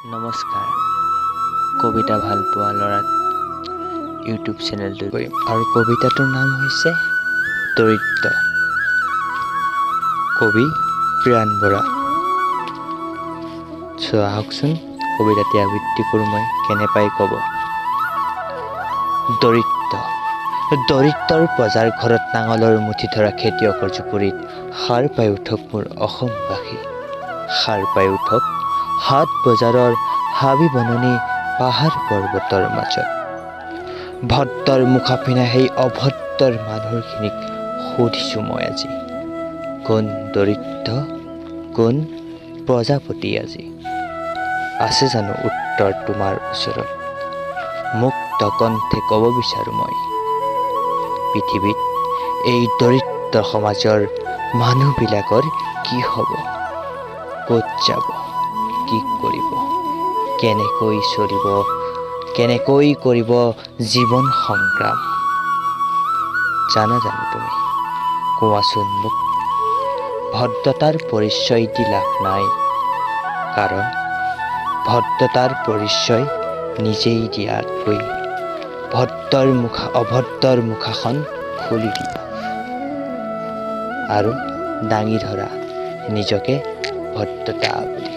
নমস্কাৰ। কবিতা ভাল পোৱা ল'ৰাত ইউটিউব চেনেলটো কৰিম আৰু কবিতাটোৰ নাম হৈছে দৰিদ্ৰ। কবি প্ৰিয়ান বৰা। আহকচোন কবিতাটি আবৃত্তি কৰোঁ মই, কেনে পাই ক'ব। দৰিদ্ৰৰ প্ৰজাৰ ঘৰত নাঙলৰ মুঠি ধৰা খেতিয়কৰ জুপুৰিত সাৰ পাই উঠক মোৰ অসমবাসী। সাৰ পাই উঠক হাট বজাৰৰ হাবি বননি পাহাৰ পৰ্বতৰ মাজত। ভদ্ৰৰ মুখা পিন্ধা সেই অভদ্ৰৰ মানুহখিনিক সুধিছোঁ মই আজি, কোন দৰিদ্ৰ কোন প্ৰজাপতি আজি? আছে জানো উত্তৰ তোমাৰ ওচৰত? মুক্ত কণ্ঠে ক'ব বিচাৰোঁ মই। পৃথিৱীত এই দৰিদ্ৰ সমাজৰ মানুহবিলাকৰ কি হ'ব? ক'ত যাব? কি কৰিব? কেনেকৈ চলিব? কেনেকৈ কৰিব জীৱন সংগ্ৰাম? জানা জানো তুমি? কোৱাচোন মোক। ভদ্ৰতাৰ পৰিচয় দি লাভ নাই, কাৰণ ভদ্ৰতাৰ পৰিচয় নিজেই দিয়াতকৈ অভদ্ৰৰ মুখাখন খুলি দিয়া আৰু দাঙি ধৰা নিজকে ভদ্ৰতা বুলি।